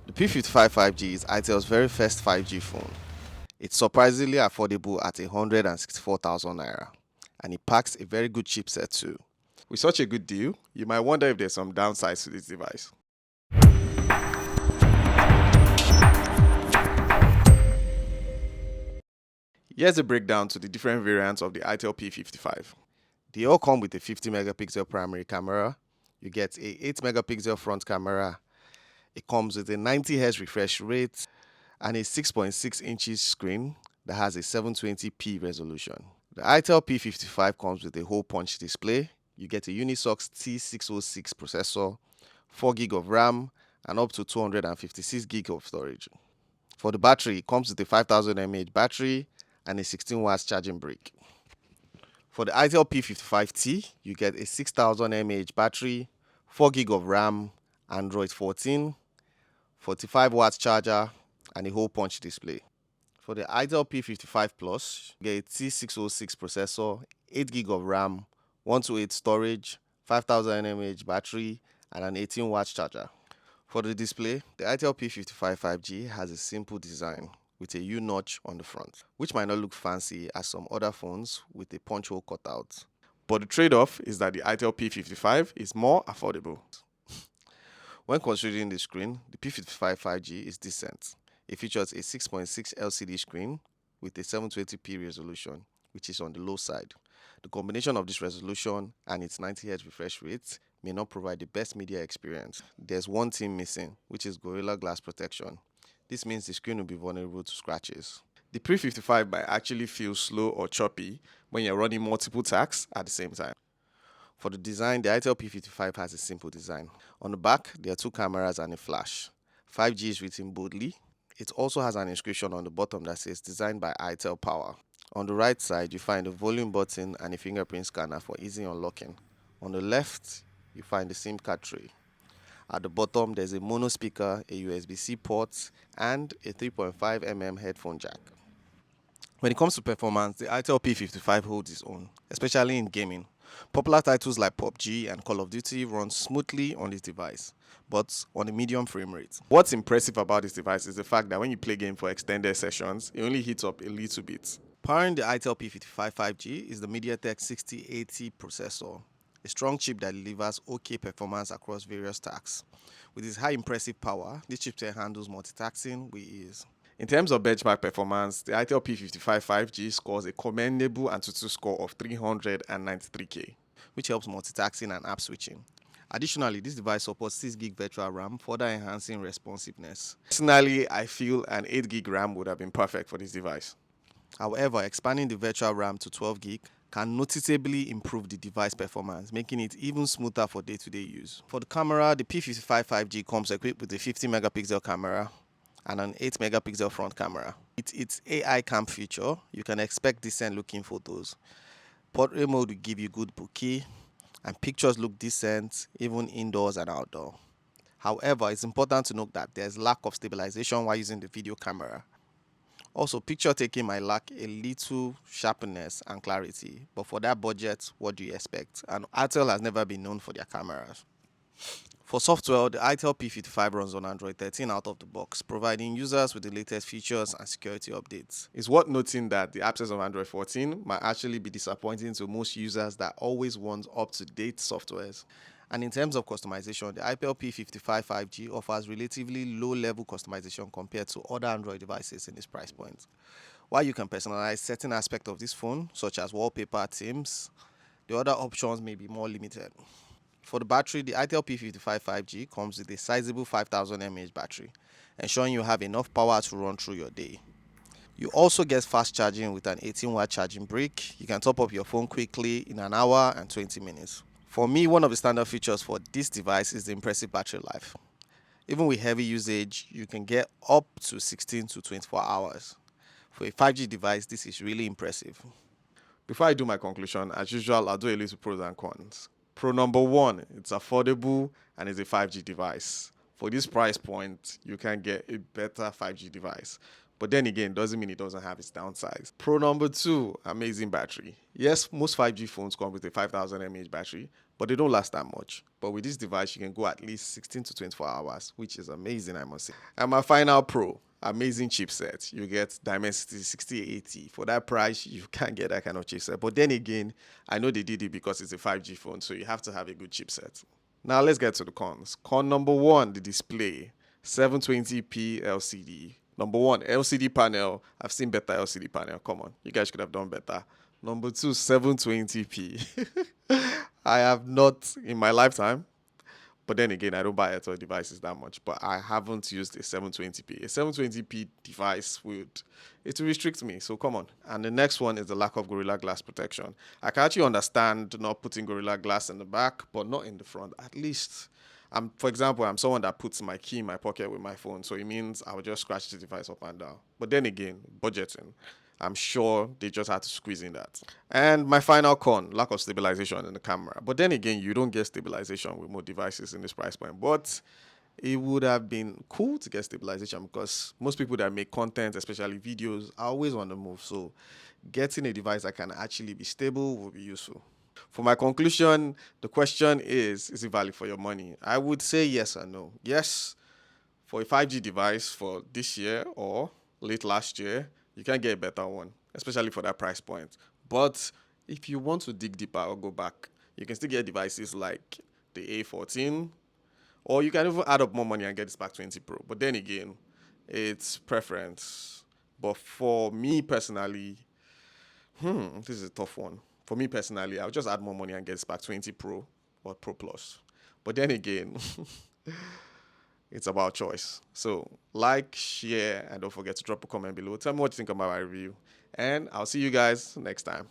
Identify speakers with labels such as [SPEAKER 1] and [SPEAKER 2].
[SPEAKER 1] The P55 5G is Itel's very first 5G phone. It's surprisingly affordable at 164,000 naira, and it packs a very good chipset too. With such a good deal, you might wonder if there's some downsides to this device. Here's a breakdown to the different variants of the Itel P55. They all come with a 50 megapixel primary camera. You get a 8 megapixel front camera. It comes with a 90Hz refresh rate and a 6.6 inches screen that has a 720p resolution. The Itel P55 comes with a hole punch display. You get a Unisoc T606 processor, 4GB of RAM, and up to 256GB of storage. For the battery, it comes with a 5000 mAh battery and a 16 watts charging brick. For the Itel P55T, you get a 6000 mAh battery, 4GB of RAM, Android 14, 45 watts charger, and a hole punch display. For the Itel P55 Plus, you get a T606 processor, 8GB of RAM, 128 storage, 5000 mAh battery, and an 18 watts charger. For the display, the Itel P55 5G has a simple design with a U-notch on the front, which might not look fancy as some other phones with a punch hole cutout. But the trade-off is that the Itel P55 is more affordable. When considering the screen, the P55 5G is decent. It features a 6.6 LCD screen with a 720p resolution, which is on the low side. The combination of this resolution and its 90Hz refresh rate may not provide the best media experience. There's one thing missing, which is Gorilla Glass protection. This means the screen will be vulnerable to scratches. The P55 might actually feel slow or choppy when you're running multiple tasks at the same time. For the design, the Itel P55 has a simple design. On the back, there are two cameras and a flash. 5G is written boldly. It also has an inscription on the bottom that says designed by Itel Power. On the right side, you find a volume button and a fingerprint scanner for easy unlocking. On the left, you find the SIM card tray. At the bottom, there's a mono speaker, a USB-C port, and a 3.5mm headphone jack. When it comes to performance, the Itel P55 holds its own, especially in gaming. Popular titles like PUBG and Call of Duty run smoothly on this device, but on a medium frame rate. What's impressive about this device is the fact that when you play game for extended sessions, it only heats up a little bit. Powering the Itel P55 5G is the MediaTek 6080 processor, a strong chip that delivers okay performance across various tasks. With its high impressive power, this chipset handles multitasking with ease. In terms of benchmark performance, the Itel P55 5G scores a commendable Antutu score of 393K, which helps multitasking and app switching. Additionally, this device supports 6GB virtual RAM, further enhancing responsiveness. Personally, I feel an 8GB RAM would have been perfect for this device. However, expanding the virtual RAM to 12GB can noticeably improve the device performance, making it even smoother for day-to-day use. For the camera, the P55 5G comes equipped with a 50 megapixel camera and an 8 megapixel front camera. With its AI cam feature, you can expect decent looking photos. Portrait mode will give you good bokeh, and pictures look decent even indoors and outdoor. However, it's important to note that there's lack of stabilization while using the video camera. Also, picture taking might lack a little sharpness and clarity, but for that budget, what do you expect? And Itel has never been known for their cameras. For software, the Itel P55 runs on Android 13 out of the box, providing users with the latest features and security updates. It's worth noting that the absence of Android 14 might actually be disappointing to most users that always want up-to-date softwares. And in terms of customization, the Itel P55 5G offers relatively low-level customization compared to other Android devices in this price point. While you can personalize certain aspects of this phone, such as wallpaper, themes, the other options may be more limited. For the battery, the Itel P55 5G comes with a sizable 5000 mAh battery, ensuring you have enough power to run through your day. You also get fast charging with an 18-watt charging brick. You can top up your phone quickly in an hour and 20 minutes. For me, one of the standard features for this device is the impressive battery life. Even with heavy usage, you can get up to 16 to 24 hours. For a 5G device, this is really impressive. Before I do my conclusion, as usual, I'll do a little pros and cons. Pro number one, it's affordable and it's a 5G device. For this price point, you can get a better 5G device. But then again, doesn't mean it doesn't have its downsides. Pro number two, amazing battery. Yes, most 5G phones come with a 5000 mAh battery, but they don't last that much. But with this device, you can go at least 16 to 24 hours, which is amazing, I must say. And my final pro, amazing chipset. You get Dimensity 6080. For that price, you can't get that kind of chipset. But then again, I know they did it because it's a 5G phone, so you have to have a good chipset. Now let's get to the cons. Con number one, the display. 720p LCD. Number one, LCD panel. I've seen better LCD panel. Come on, you guys could have done better. Number two, 720p. I have not in my lifetime. But then again, I don't buy Apple devices that much. But I haven't used a 720p. A 720p device will restrict me. So come on. And the next one is the lack of Gorilla Glass protection. I can actually understand not putting Gorilla Glass in the back, but not in the front. At least, for example, I'm someone that puts my key in my pocket with my phone. So it means I will just scratch the device up and down. But then again, budgeting. I'm sure they just had to squeeze in that. And my final con, lack of stabilization in the camera. But then again, you don't get stabilization with more devices in this price point. But it would have been cool to get stabilization because most people that make content, especially videos, are always on the move. So getting a device that can actually be stable will be useful. For my conclusion, the question is it valid for your money? I would say yes or no. Yes, for a 5G device for this year or late last year, you can get a better one, especially for that price point. But if you want to dig deeper or go back, you can still get devices like the A14, or you can even add up more money and get the Spark 20 Pro. But then again, it's preference. But for me personally, this is a tough one. For me personally, I'll just add more money and get Spark 20 Pro or Pro Plus. But then again, it's about choice. So like, share, and don't forget to drop a comment below. Tell me what you think about my review. And I'll see you guys next time.